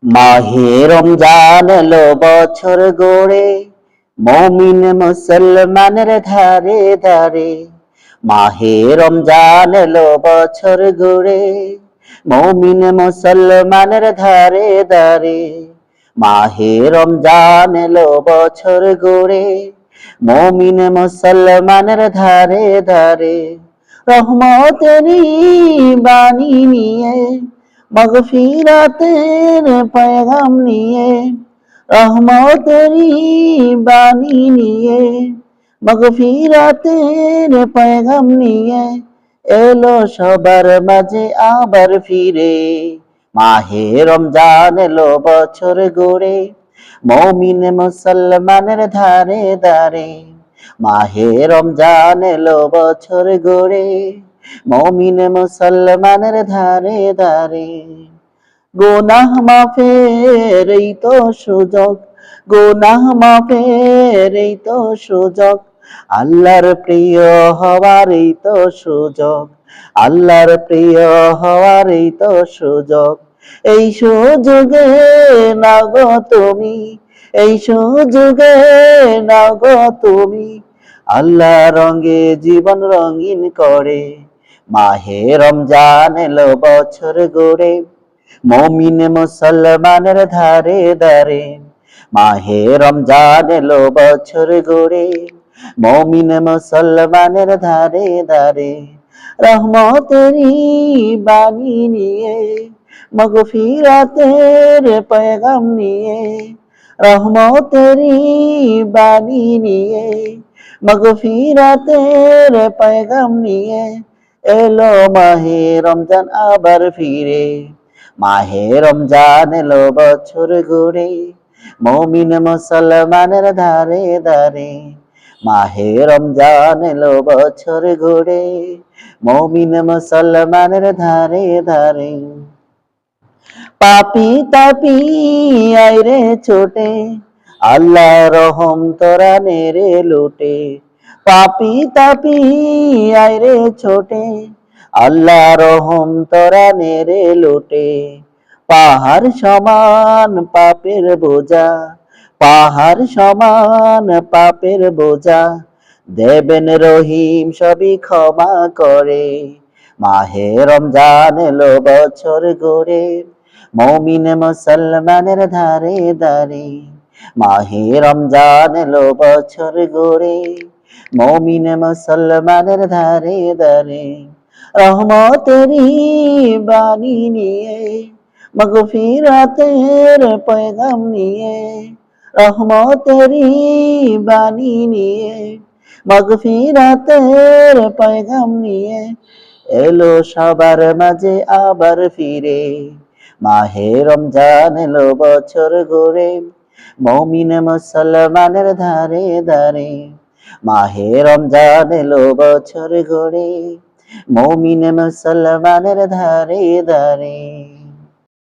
মাহে রমজান এলো বছর গড়ে, মমিন মুসলমানের ধারে ধারে। মাহে রমজান এলো বছর গড়ে, মমিন মুসলমানের ধারে ধারে। মাহে রমজান এলো বছর গড়ে, মমিন মুসলমানের ধারে ধারে। রহমতেরই বাণী নিয়ে, মাগফিরাতের পয়গাম নিয়ে, রহমতেরই বাণী নিয়ে, মাগফিরাতের পয়গাম নিয়ে এলো সবার মাঝে আবার ফিরে। মাহে রমজান এলো বছর গড়ে, মমিন মুসলমানের ধারে ধারে। মাহে রমজান এলো বছর গড়ে, মমিন মুসলমানের ধারে ধারে। গুনাহ মাফের এই তো সুযোগ, গুনাহ মাফের এই তো সুযোগ, আল্লাহর প্রিয় হওয়ার এই তো সুযোগ, আল্লাহর প্রিয় হওয়ার এই তো সুযোগ। এই সুযোগে নাও গো তুমি, এই সুযোগে নাও গো তুমি, আল্লাহ রঙে জীবন রঙিন করে। মাহে রমজান এলো বছর গড়ে, মমিন মুসলমানের ধারে ধারে। মাহে রমজান এলো বছর গড়ে, মমিন মুসলমানের ধারে ধারে। রহমতেরই বাণী নিয়ে, মাগফিরাতের পয়গাম নিয়ে, রহমতেরই বাণী নিয়ে, মাগফিরাতের পয়গাম নিয়ে এলো মাহে রমজান আবার ফিরে। মাহে রমজান এলো বছর গড়ে, মমিন মুসলমানের ধারে ধারে। মাহে রমজান এলো বছর গড়ে, মমিন মুসলমানের ধারে ধারে। পাপি তাপি আইরে ছোটে, আল্লাহ রহম তোরা নেরে লুটে। পাপি তাপি আইরে ছোটে, আল্লাহ রহম তোরা নেরে লুটে। পাহাড় সমান পাপের বোঝা, পাহাড় সমান পাপের বোঝা, দেবেন রহিম সবই ক্ষমা করে। মাহে রমজান এলো বছর গড়ে, মমিন মুসলমানের ধারে ধারে। মাহে রমজান এলো বছর গড়ে, মমিন মুসলমানের ধারে ধারে। রহমতেরই বাণী নিয়ে, মাগফিরাতের পয়গাম নিয়ে, রহমতেরই বাণী নিয়ে, মাগফিরাতের পয়গাম নিয়ে এলো সবার মাঝে আবার ফিরে। মাহে রমজান এলো বছর গড়ে, মমিন মুসলমানের ধারে ধারে। মাহে রমজান এলো বছর গড়ে, মমিন মুসলমানের ধারে ধারে।